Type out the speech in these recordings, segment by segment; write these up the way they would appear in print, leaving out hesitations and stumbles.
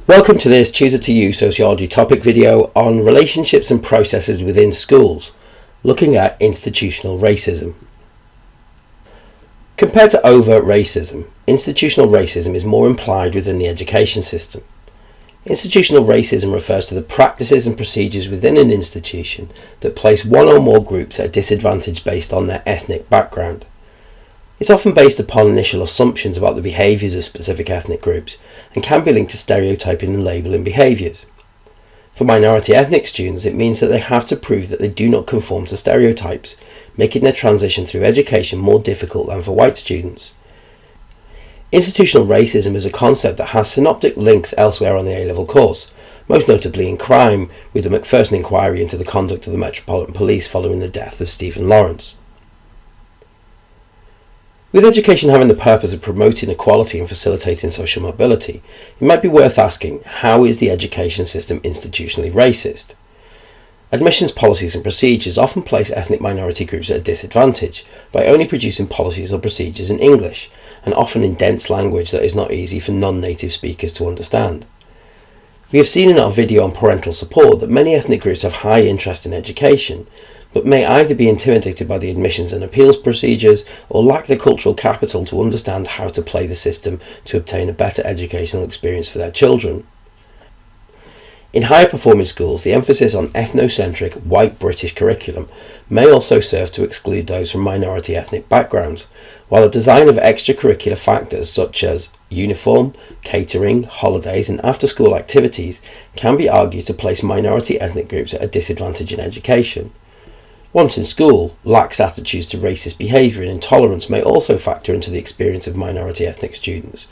Welcome to this Tutor to You Sociology topic video on relationships and processes within schools, looking at institutional racism. Compared to overt racism, institutional racism is more implied within the education system. Institutional racism refers to the practices and procedures within an institution that place one or more groups at a disadvantage based on their ethnic background. It's often based upon initial assumptions about the behaviours of specific ethnic groups and can be linked to stereotyping and labelling behaviours. For minority ethnic students, it means that they have to prove that they do not conform to stereotypes, making their transition through education more difficult than for white students. Institutional racism is a concept that has synoptic links elsewhere on the A-Level course, most notably in crime, with the Macpherson inquiry into the conduct of the Metropolitan Police following the death of Stephen Lawrence. With education having the purpose of promoting equality and facilitating social mobility, it might be worth asking, how is the education system institutionally racist? Admissions policies and procedures often place ethnic minority groups at a disadvantage by only producing policies or procedures in English, and often in dense language that is not easy for non-native speakers to understand. We have seen in our video on parental support that many ethnic groups have high interest in education, but may either be intimidated by the admissions and appeals procedures or lack the cultural capital to understand how to play the system to obtain a better educational experience for their children. In higher performing schools, the emphasis on ethnocentric white British curriculum may also serve to exclude those from minority ethnic backgrounds, while a design of extracurricular factors such as uniform, catering, holidays and after-school activities can be argued to place minority ethnic groups at a disadvantage in education. Once in school, lax attitudes to racist behaviour and intolerance may also factor into the experience of minority ethnic students.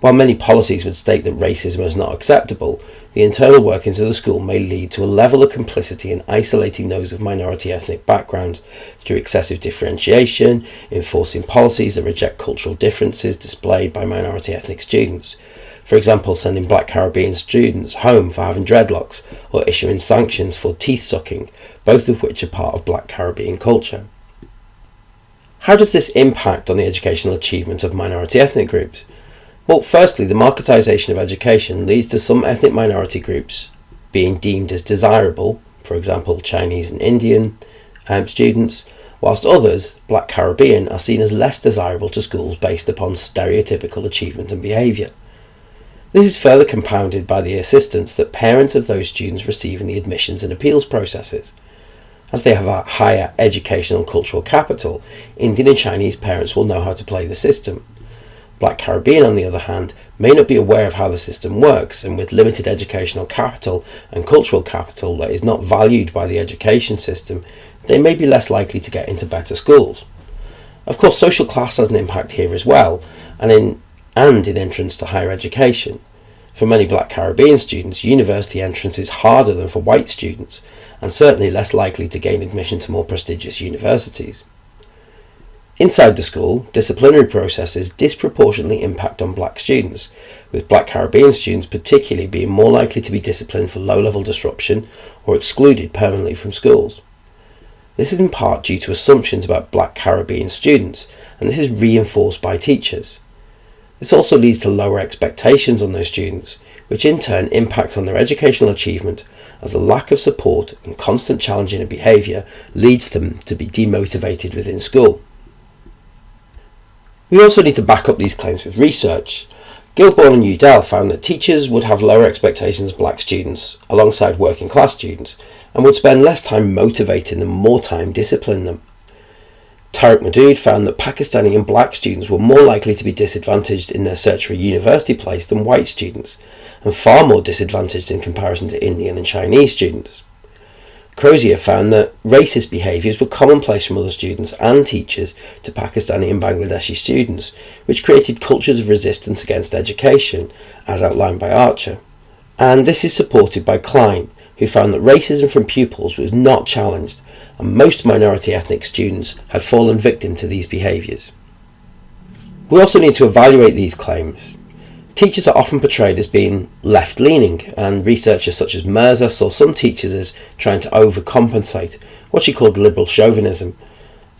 While many policies would state that racism is not acceptable, the internal workings of the school may lead to a level of complicity in isolating those of minority ethnic backgrounds through excessive differentiation, enforcing policies that reject cultural differences displayed by minority ethnic students. For example, sending Black Caribbean students home for having dreadlocks, or issuing sanctions for teeth sucking, both of which are part of Black Caribbean culture. How does this impact on the educational achievement of minority ethnic groups? Well, firstly, the marketisation of education leads to some ethnic minority groups being deemed as desirable, for example Chinese and Indian students, whilst others, Black Caribbean, are seen as less desirable to schools based upon stereotypical achievement and behaviour. This is further compounded by the assistance that parents of those students receive in the admissions and appeals processes. As they have a higher educational and cultural capital, Indian and Chinese parents will know how to play the system. Black Caribbean, on the other hand, may not be aware of how the system works, and with limited educational capital and cultural capital that is not valued by the education system, they may be less likely to get into better schools. Of course, social class has an impact here as well, and in entrance to higher education. For many Black Caribbean students, university entrance is harder than for white students, and certainly less likely to gain admission to more prestigious universities. Inside the school, disciplinary processes disproportionately impact on Black students, with Black Caribbean students particularly being more likely to be disciplined for low-level disruption or excluded permanently from schools. This is in part due to assumptions about Black Caribbean students, and this is reinforced by teachers. This also leads to lower expectations on those students, which in turn impacts on their educational achievement, as the lack of support and constant challenging of behaviour leads them to be demotivated within school. We also need to back up these claims with research. Gilbourne and Udell found that teachers would have lower expectations of Black students alongside working class students, and would spend less time motivating them, more time disciplining them. Tariq Madood found that Pakistani and Black students were more likely to be disadvantaged in their search for a university place than white students, and far more disadvantaged in comparison to Indian and Chinese students. Crozier found that racist behaviours were commonplace from other students and teachers to Pakistani and Bangladeshi students, which created cultures of resistance against education, as outlined by Archer. And this is supported by Klein, who found that racism from pupils was not challenged, and most minority ethnic students had fallen victim to these behaviours. We also need to evaluate these claims. Teachers are often portrayed as being left-leaning, and researchers such as Mirza saw some teachers as trying to overcompensate, what she called liberal chauvinism,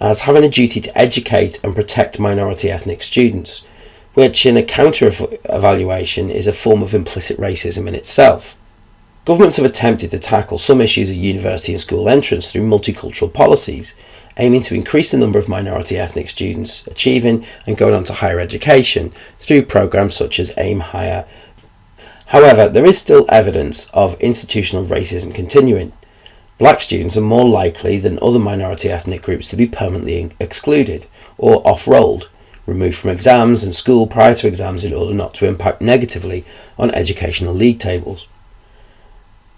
as having a duty to educate and protect minority ethnic students, which in a counter-evaluation is a form of implicit racism in itself. Governments have attempted to tackle some issues of university and school entrance through multicultural policies, aiming to increase the number of minority ethnic students achieving and going on to higher education through programs such as Aim Higher. However, there is still evidence of institutional racism continuing. Black students are more likely than other minority ethnic groups to be permanently excluded or off-rolled, removed from exams and school prior to exams in order not to impact negatively on educational league tables.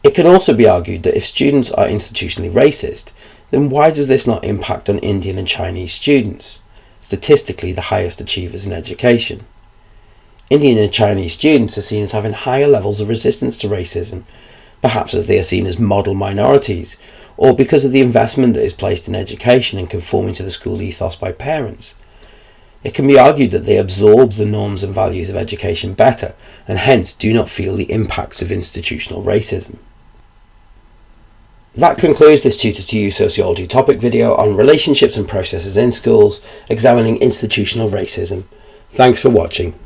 It can also be argued that if students are institutionally racist, then why does this not impact on Indian and Chinese students, statistically the highest achievers in education? Indian and Chinese students are seen as having higher levels of resistance to racism, perhaps as they are seen as model minorities, or because of the investment that is placed in education and conforming to the school ethos by parents. It can be argued that they absorb the norms and values of education better, and hence do not feel the impacts of institutional racism. That concludes this Tutor to You Sociology topic video on relationships and processes in schools, examining institutional racism. Thanks for watching.